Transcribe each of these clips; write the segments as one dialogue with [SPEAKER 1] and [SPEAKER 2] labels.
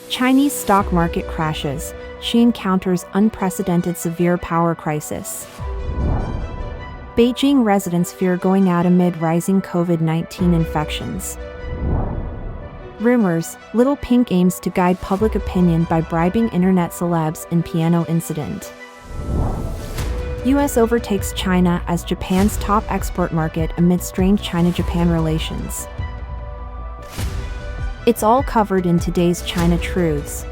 [SPEAKER 1] Chinese stock market crashes. She encounters unprecedented severe power crisis. Beijing residents fear going out amid rising COVID-19 infections. Rumors, Little Pink aims to guide public opinion by bribing internet celebs in piano incident. US overtakes China as Japan's top export market amid strained China-Japan relations. It's all covered in today's China Truths.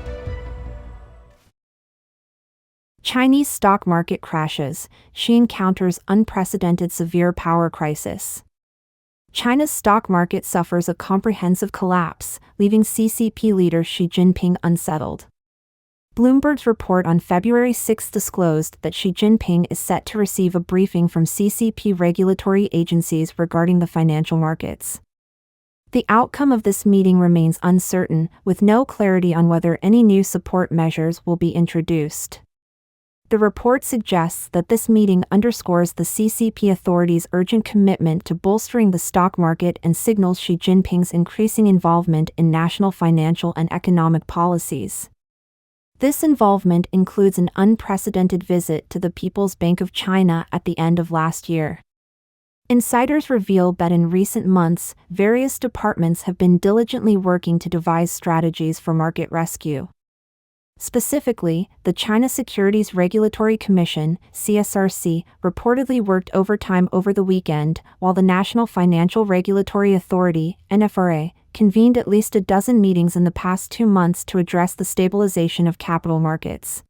[SPEAKER 1] Chinese stock market crashes. She encounters unprecedented severe power crisis. China's stock market suffers a comprehensive collapse, leaving CCP leader Xi Jinping unsettled. Bloomberg's report on February 6 disclosed that Xi Jinping is set to receive a briefing from CCP regulatory agencies regarding the financial markets. The outcome of this meeting remains uncertain, with no clarity on whether any new support measures will be introduced. The report suggests that this meeting underscores the CCP authorities' urgent commitment to bolstering the stock market and signals Xi Jinping's increasing involvement in national financial and economic policies. This involvement includes an unprecedented visit to the People's Bank of China at the end of last year. Insiders revealed that in recent months, various departments have been diligently working to devise strategies for market rescue. Specifically, the China Securities Regulatory Commission, CSRC, reportedly worked overtime over the weekend, while the National Financial Regulatory Authority, NFRA, convened at least a dozen meetings in the past 2 months to address the stabilization of capital markets.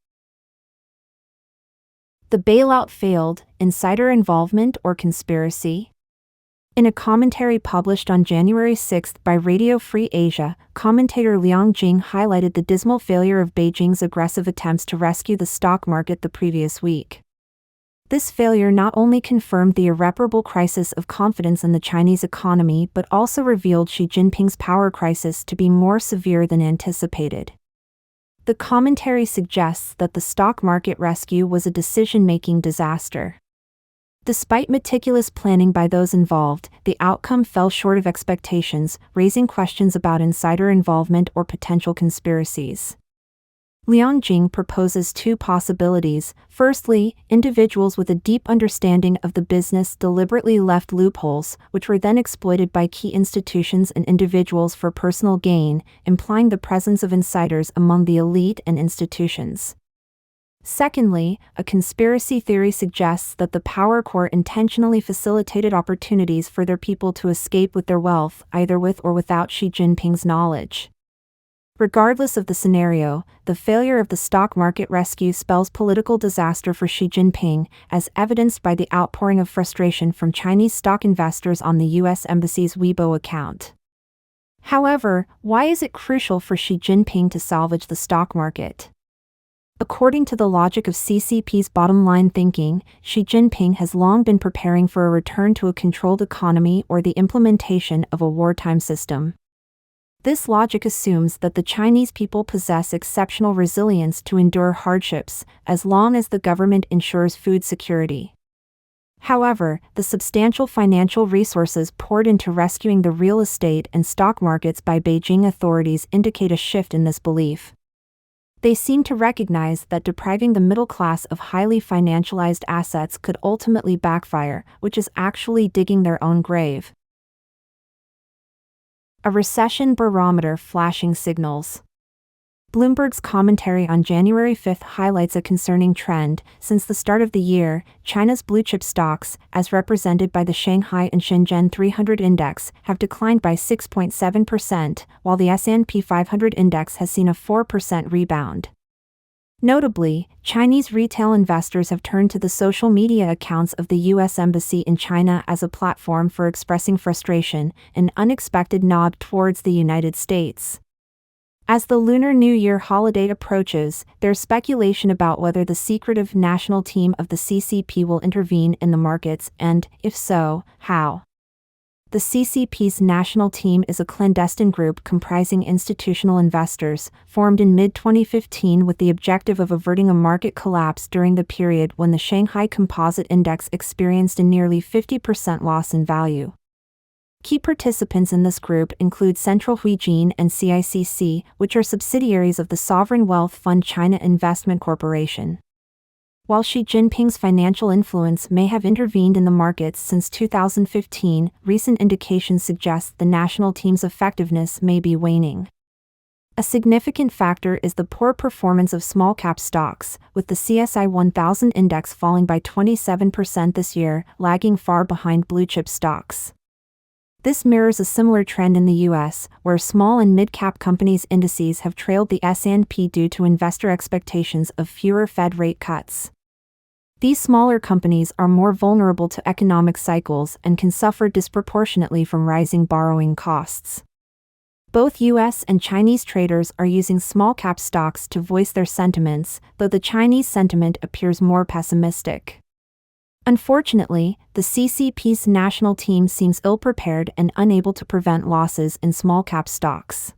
[SPEAKER 1] The bailout failed, insider involvement or conspiracy? In a commentary published on January 6 by Radio Free Asia, commentator Liang Jing highlighted the dismal failure of Beijing's aggressive attempts to rescue the stock market the previous week. This failure not only confirmed the irreparable crisis of confidence in the Chinese economy but also revealed Xi Jinping's power crisis to be more severe than anticipated. The commentary suggests that the stock market rescue was a decision-making disaster. Despite meticulous planning by those involved, the outcome fell short of expectations, raising questions about insider involvement or potential conspiracies. Liang Jing proposes 2 possibilities. Firstly, individuals with a deep understanding of the business deliberately left loopholes, which were then exploited by key institutions and individuals for personal gain, implying the presence of insiders among the elite and institutions. Secondly, a conspiracy theory suggests that the power core intentionally facilitated opportunities for their people to escape with their wealth, either with or without Xi Jinping's knowledge. Regardless of the scenario, the failure of the stock market rescue spells political disaster for Xi Jinping, as evidenced by the outpouring of frustration from Chinese stock investors on the U.S. Embassy's Weibo account. However, why is it crucial for Xi Jinping to salvage the stock market? According to the logic of CCP's bottom-line thinking, Xi Jinping has long been preparing for a return to a controlled economy or the implementation of a wartime system. This logic assumes that the Chinese people possess exceptional resilience to endure hardships, as long as the government ensures food security. However, the substantial financial resources poured into rescuing the real estate and stock markets by Beijing authorities indicate a shift in this belief. They seem to recognize that depriving the middle class of highly financialized assets could ultimately backfire, which is actually digging their own grave. A recession barometer flashing signals. Bloomberg's commentary on January 5 highlights a concerning trend. Since the start of the year, China's blue-chip stocks, as represented by the Shanghai and Shenzhen 300 index, have declined by 6.7%, while the S&P 500 index has seen a 4% rebound. Notably, Chinese retail investors have turned to the social media accounts of the U.S. Embassy in China as a platform for expressing frustration, an unexpected nod towards the United States. As the Lunar New Year holiday approaches, there's speculation about whether the secretive national team of the CCP will intervene in the markets and, if so, how. The CCP's national team is a clandestine group comprising institutional investors, formed in mid-2015 with the objective of averting a market collapse during the period when the Shanghai Composite Index experienced a nearly 50% loss in value. Key participants in this group include Central Huijin and CICC, which are subsidiaries of the sovereign wealth fund China Investment Corporation. While Xi Jinping's financial influence may have intervened in the markets since 2015, recent indications suggest the national team's effectiveness may be waning. A significant factor is the poor performance of small-cap stocks, with the CSI 1000 index falling by 27% this year, lagging far behind blue-chip stocks. This mirrors a similar trend in the U.S., where small and mid-cap companies' indices have trailed the S&P due to investor expectations of fewer Fed rate cuts. These smaller companies are more vulnerable to economic cycles and can suffer disproportionately from rising borrowing costs. Both U.S. and Chinese traders are using small-cap stocks to voice their sentiments, though the Chinese sentiment appears more pessimistic. Unfortunately, the CCP's national team seems ill-prepared and unable to prevent losses in small-cap stocks.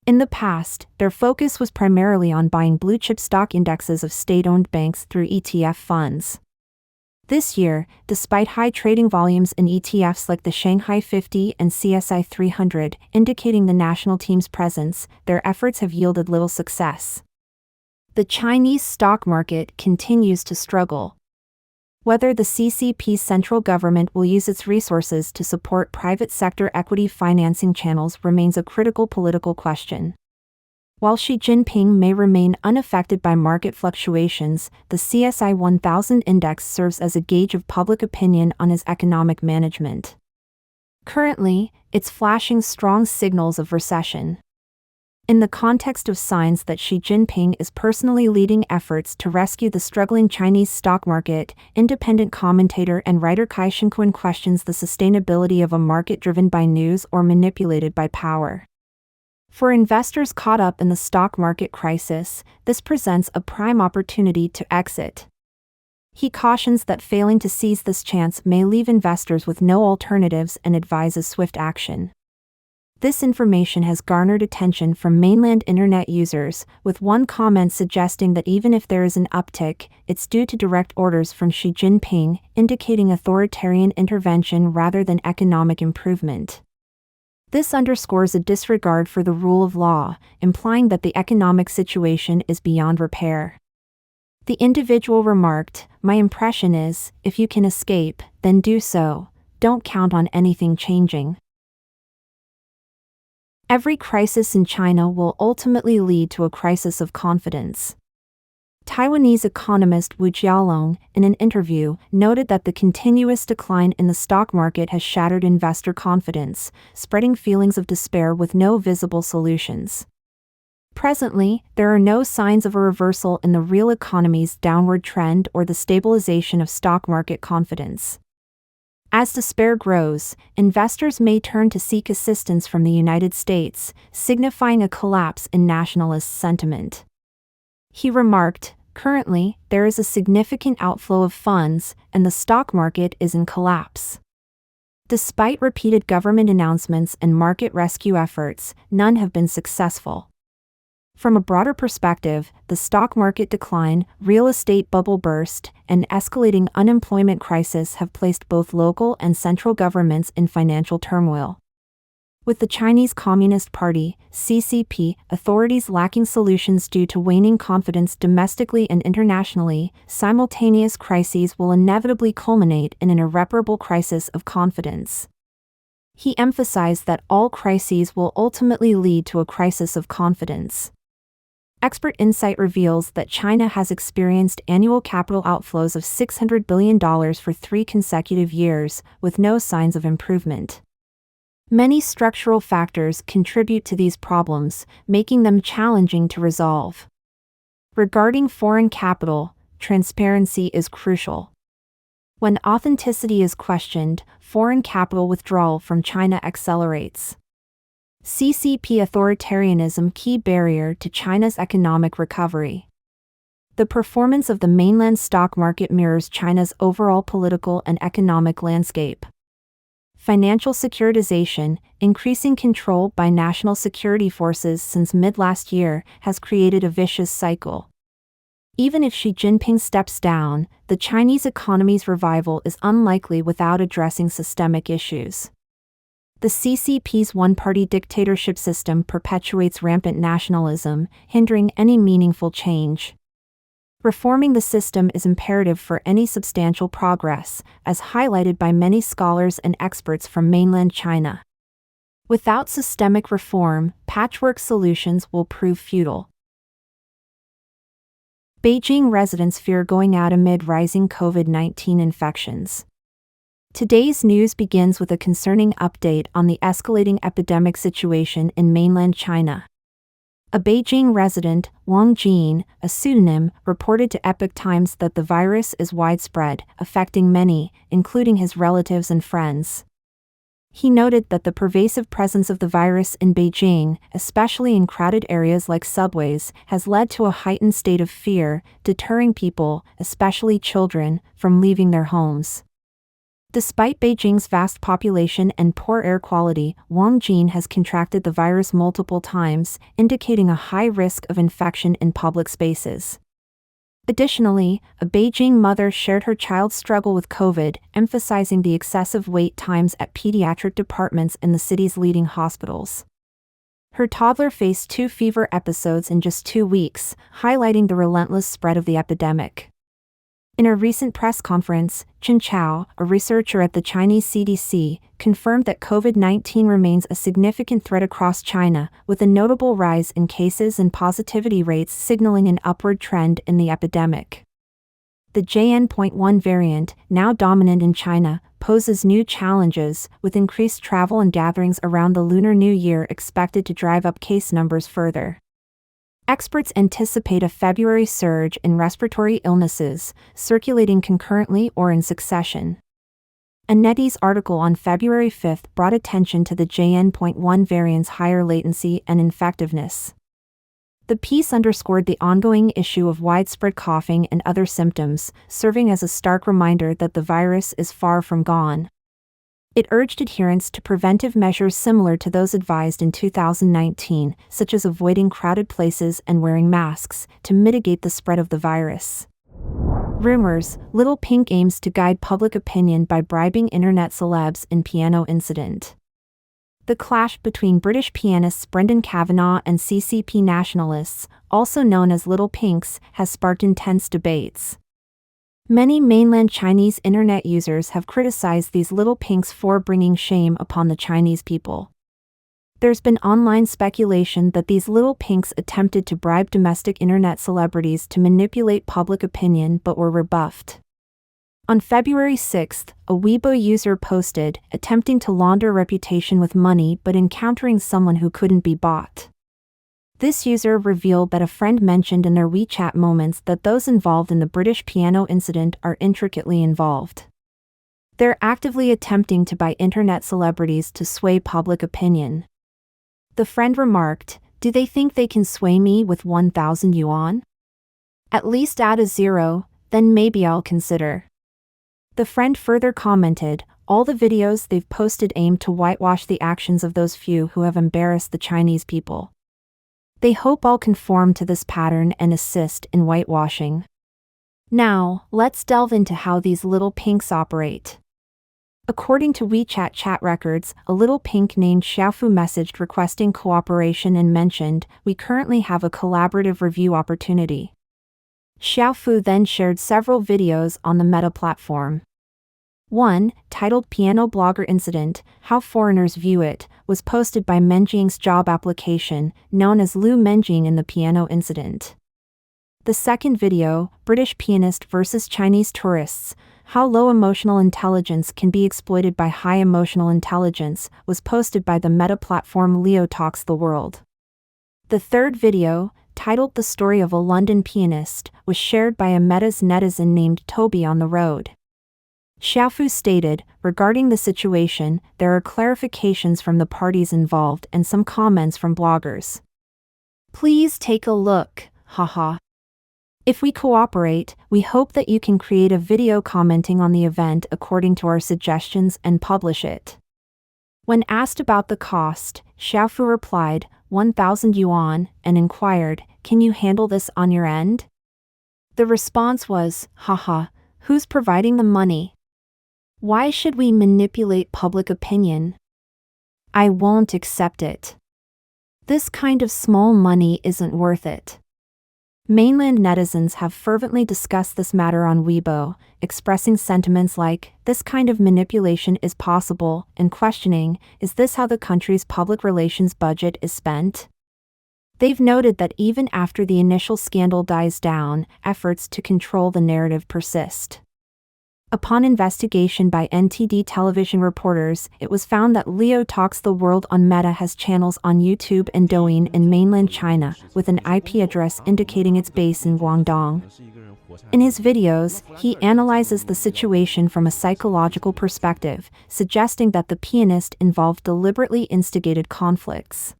[SPEAKER 1] In the past, their focus was primarily on buying blue-chip stock indexes of state-owned banks through ETF funds. This year, despite high trading volumes in ETFs like the Shanghai 50 and CSI 300, indicating the national team's presence, their efforts have yielded little success. The Chinese stock market continues to struggle. Whether the CCP's central government will use its resources to support private sector equity financing channels remains a critical political question. While Xi Jinping may remain unaffected by market fluctuations, the CSI 1000 index serves as a gauge of public opinion on his economic management. Currently, it's flashing strong signals of recession. In the context of signs that Xi Jinping is personally leading efforts to rescue the struggling Chinese stock market, independent commentator and writer Kai Shinquan questions the sustainability of a market driven by news or manipulated by power. For investors caught up in the stock market crisis, this presents a prime opportunity to exit. He cautions that failing to seize this chance may leave investors with no alternatives and advises swift action. This information has garnered attention from mainland internet users, with one comment suggesting that even if there is an uptick, it's due to direct orders from Xi Jinping, indicating authoritarian intervention rather than economic improvement. This underscores a disregard for the rule of law, implying that the economic situation is beyond repair. The individual remarked, "My impression is, if you can escape, then do so. Don't count on anything changing." Every crisis in China will ultimately lead to a crisis of confidence. Taiwanese economist Wu Jialong, in an interview, noted that the continuous decline in the stock market has shattered investor confidence, spreading feelings of despair with no visible solutions. Presently, there are no signs of a reversal in the real economy's downward trend or the stabilization of stock market confidence. As despair grows, investors may turn to seek assistance from the United States, signifying a collapse in nationalist sentiment. He remarked, "Currently, there is a significant outflow of funds, and the stock market is in collapse." Despite repeated government announcements and market rescue efforts, none have been successful. From a broader perspective, the stock market decline, real estate bubble burst, and escalating unemployment crisis have placed both local and central governments in financial turmoil. With the Chinese Communist Party, CCP, authorities lacking solutions due to waning confidence domestically and internationally, simultaneous crises will inevitably culminate in an irreparable crisis of confidence. He emphasized that all crises will ultimately lead to a crisis of confidence. Expert insight reveals that China has experienced annual capital outflows of $600 billion for 3 consecutive years, with no signs of improvement. Many structural factors contribute to these problems, making them challenging to resolve. Regarding foreign capital, transparency is crucial. When authenticity is questioned, foreign capital withdrawal from China accelerates. CCP authoritarianism key barrier to China's economic recovery. The performance of the mainland stock market mirrors China's overall political and economic landscape. Financial securitization, increasing control by national security forces since mid-last year, has created a vicious cycle. Even if Xi Jinping steps down, the Chinese economy's revival is unlikely without addressing systemic issues. The CCP's one-party dictatorship system perpetuates rampant nationalism, hindering any meaningful change. Reforming the system is imperative for any substantial progress, as highlighted by many scholars and experts from mainland China. Without systemic reform, patchwork solutions will prove futile. Beijing residents fear going out amid rising COVID-19 infections. Today's news begins with a concerning update on the escalating epidemic situation in mainland China. A Beijing resident, Wang Jin, a pseudonym, reported to Epoch Times that the virus is widespread, affecting many, including his relatives and friends. He noted that the pervasive presence of the virus in Beijing, especially in crowded areas like subways, has led to a heightened state of fear, deterring people, especially children, from leaving their homes. Despite Beijing's vast population and poor air quality, Wang Jin has contracted the virus multiple times, indicating a high risk of infection in public spaces. Additionally, a Beijing mother shared her child's struggle with COVID, emphasizing the excessive wait times at pediatric departments in the city's leading hospitals. Her toddler faced 2 fever episodes in just 2 weeks, highlighting the relentless spread of the epidemic. In a recent press conference, Chen Chao, a researcher at the Chinese CDC, confirmed that COVID-19 remains a significant threat across China, with a notable rise in cases and positivity rates signaling an upward trend in the epidemic. The JN.1 variant, now dominant in China, poses new challenges, with increased travel and gatherings around the Lunar New Year expected to drive up case numbers further. Experts anticipate a February surge in respiratory illnesses, circulating concurrently or in succession. A NetEase article on February 5 brought attention to the JN.1 variant's higher latency and infectiveness. The piece underscored the ongoing issue of widespread coughing and other symptoms, serving as a stark reminder that the virus is far from gone. It urged adherence to preventive measures similar to those advised in 2019, such as avoiding crowded places and wearing masks, to mitigate the spread of the virus. Rumors: Little Pink aims to guide public opinion by bribing internet celebs in piano incident. The clash between British pianists Brendan Kavanagh and CCP nationalists, also known as Little Pinks, has sparked intense debates. Many mainland Chinese internet users have criticized these Little Pinks for bringing shame upon the Chinese people. There's been online speculation that these Little Pinks attempted to bribe domestic internet celebrities to manipulate public opinion but were rebuffed. On February 6, a Weibo user posted, attempting to launder reputation with money but encountering someone who couldn't be bought. This user revealed that a friend mentioned in their WeChat moments that those involved in the British piano incident are intricately involved. They're actively attempting to buy internet celebrities to sway public opinion. The friend remarked, "Do they think they can sway me with 1,000 yuan? At least add a zero, then maybe I'll consider." The friend further commented, "All the videos they've posted aim to whitewash the actions of those few who have embarrassed the Chinese people. They hope I'll conform to this pattern and assist in whitewashing." Now, let's delve into how these Little Pinks operate. According to WeChat chat records, a Little Pink named Xiaofu messaged requesting cooperation and mentioned, "We currently have a collaborative review opportunity." Xiaofu then shared several videos on the Meta platform. One, titled Piano Blogger Incident, How Foreigners View It, was posted by Menjing's job application, known as Lu Menjing in the piano incident. The second video, British Pianist versus Chinese Tourists, How Low Emotional Intelligence Can Be Exploited by High Emotional Intelligence, was posted by the Meta platform Leo Talks the World. The third video, titled The Story of a London Pianist, was shared by a Meta's netizen named Toby on the Road. Xiaofu stated, regarding the situation, there are clarifications from the parties involved and some comments from bloggers. Please take a look, haha. If we cooperate, we hope that you can create a video commenting on the event according to our suggestions and publish it. When asked about the cost, Xiaofu replied, 1,000 yuan, and inquired, "Can you handle this on your end?" The response was, haha, who's providing the money? Why should we manipulate public opinion? I won't accept it. This kind of small money isn't worth it. Mainland netizens have fervently discussed this matter on Weibo, expressing sentiments like, "This kind of manipulation is possible," and questioning, "Is this how the country's public relations budget is spent?" They've noted that even after the initial scandal dies down, efforts to control the narrative persist. Upon investigation by NTD television reporters, it was found that Leo Talks the World on Meta has channels on YouTube and Douyin in mainland China, with an IP address indicating its base in Guangdong. In his videos, he analyzes the situation from a psychological perspective, suggesting that the pianist involved deliberately instigated conflicts.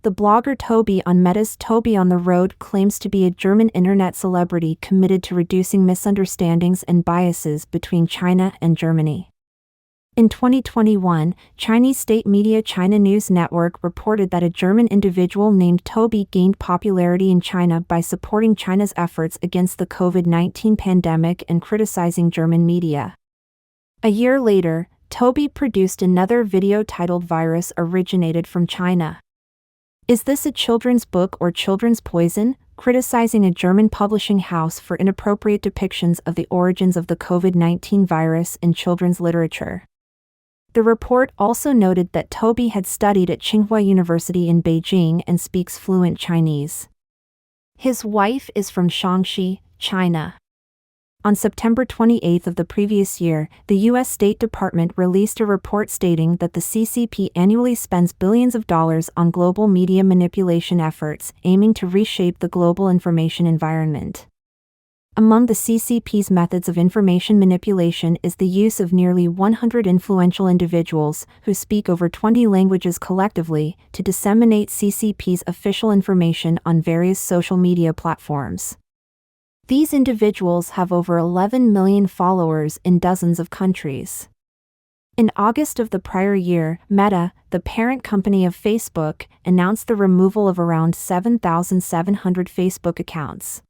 [SPEAKER 1] The blogger Toby on Meta's Toby on the Road claims to be a German internet celebrity committed to reducing misunderstandings and biases between China and Germany. In 2021, Chinese state media China News Network reported that a German individual named Toby gained popularity in China by supporting China's efforts against the COVID-19 pandemic and criticizing German media. A year later, Toby produced another video titled "Virus Originated from China. Is this a children's book or children's poison?" criticizing a German publishing house for inappropriate depictions of the origins of the COVID-19 virus in children's literature. The report also noted that Toby had studied at Tsinghua University in Beijing and speaks fluent Chinese. His wife is from Shaanxi, China. On September 28 of the previous year, the U.S. State Department released a report stating that the CCP annually spends billions of dollars on global media manipulation efforts aiming to reshape the global information environment. Among the CCP's methods of information manipulation is the use of nearly 100 influential individuals who speak over 20 languages collectively to disseminate CCP's official information on various social media platforms. These individuals have over 11 million followers in dozens of countries. In August of the prior year, Meta, the parent company of Facebook, announced the removal of around 7,700 Facebook accounts.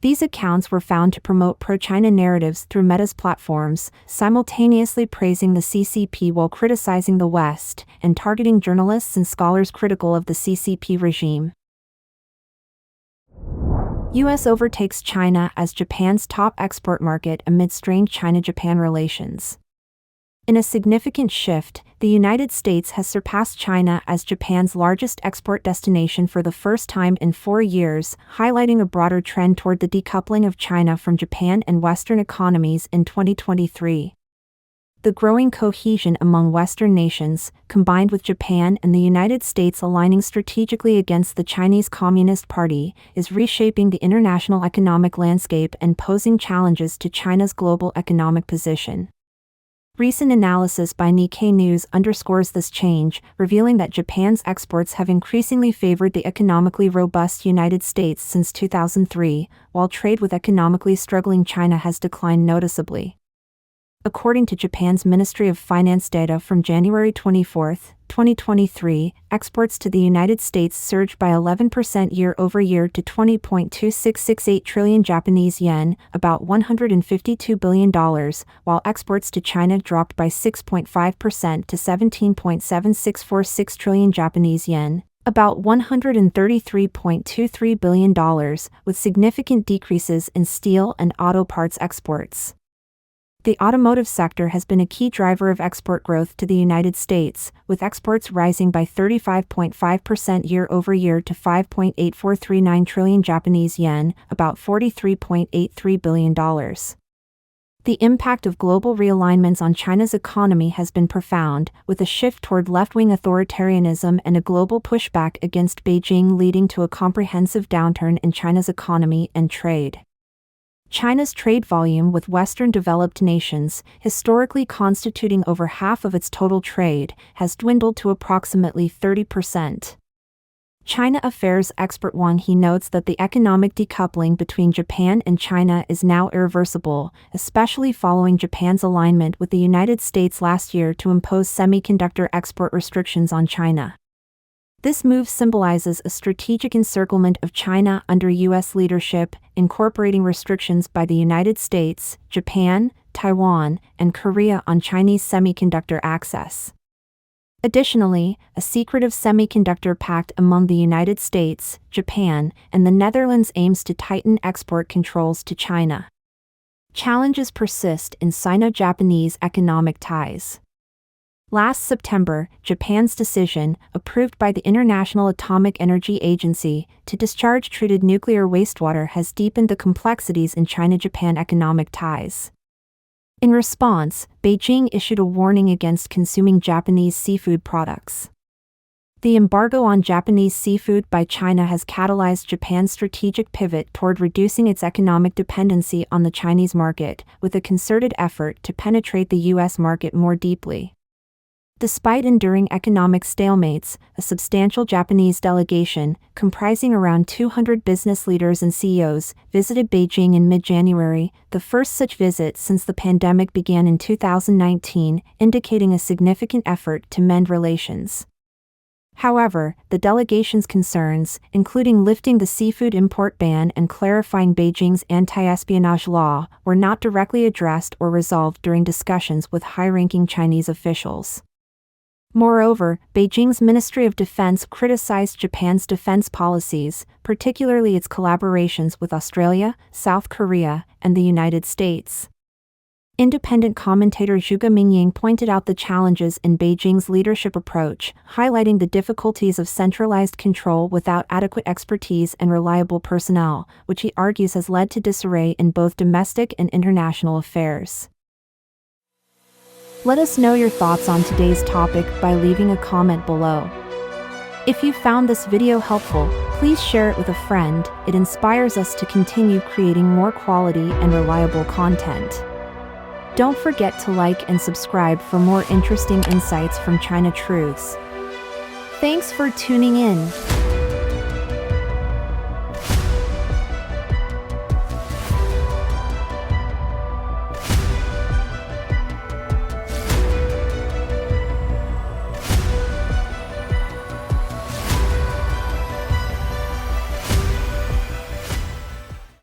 [SPEAKER 1] These accounts were found to promote pro-China narratives through Meta's platforms, simultaneously praising the CCP while criticizing the West, and targeting journalists and scholars critical of the CCP regime. U.S. overtakes China as Japan's top export market amid strained China-Japan relations. In a significant shift, the United States has surpassed China as Japan's largest export destination for the first time in 4 years, highlighting a broader trend toward the decoupling of China from Japan and Western economies in 2023. The growing cohesion among Western nations, combined with Japan and the United States aligning strategically against the Chinese Communist Party, is reshaping the international economic landscape and posing challenges to China's global economic position. Recent analysis by Nikkei News underscores this change, revealing that Japan's exports have increasingly favored the economically robust United States since 2003, while trade with economically struggling China has declined noticeably. According to Japan's Ministry of Finance data from January 24, 2023, exports to the United States surged by 11% year-over-year to 20.2668 trillion Japanese yen, about $152 billion, while exports to China dropped by 6.5% to 17.7646 trillion Japanese yen, about $133.23 billion, with significant decreases in steel and auto parts exports. The automotive sector has been a key driver of export growth to the United States, with exports rising by 35.5% year-over-year to 5.8439 trillion Japanese yen, about $43.83 billion. The impact of global realignments on China's economy has been profound, with a shift toward left-wing authoritarianism and a global pushback against Beijing leading to a comprehensive downturn in China's economy and trade. China's trade volume with Western developed nations, historically constituting over half of its total trade, has dwindled to approximately 30%. China Affairs expert Wang He notes that the economic decoupling between Japan and China is now irreversible, especially following Japan's alignment with the United States last year to impose semiconductor export restrictions on China. This move symbolizes a strategic encirclement of China under U.S. leadership, incorporating restrictions by the United States, Japan, Taiwan, and Korea on Chinese semiconductor access. Additionally, a secretive semiconductor pact among the United States, Japan, and the Netherlands aims to tighten export controls to China. Challenges persist in Sino-Japanese economic ties. Last September, Japan's decision, approved by the International Atomic Energy Agency, to discharge treated nuclear wastewater has deepened the complexities in China-Japan economic ties. In response, Beijing issued a warning against consuming Japanese seafood products. The embargo on Japanese seafood by China has catalyzed Japan's strategic pivot toward reducing its economic dependency on the Chinese market, with a concerted effort to penetrate the U.S. market more deeply. Despite enduring economic stalemates, a substantial Japanese delegation, comprising around 200 business leaders and CEOs, visited Beijing in mid-January, the first such visit since the pandemic began in 2019, indicating a significant effort to mend relations. However, the delegation's concerns, including lifting the seafood import ban and clarifying Beijing's anti-espionage law, were not directly addressed or resolved during discussions with high-ranking Chinese officials. Moreover, Beijing's Ministry of Defense criticized Japan's defense policies, particularly its collaborations with Australia, South Korea, and the United States. Independent commentator Zhuge Mingying pointed out the challenges in Beijing's leadership approach, highlighting the difficulties of centralized control without adequate expertise and reliable personnel, which he argues has led to disarray in both domestic and international affairs. Let us know your thoughts on today's topic by leaving a comment below. If you found this video helpful, please share it with a friend. It inspires us to continue creating more quality and reliable content. Don't forget to like and subscribe for more interesting insights from China Truths. Thanks for tuning in.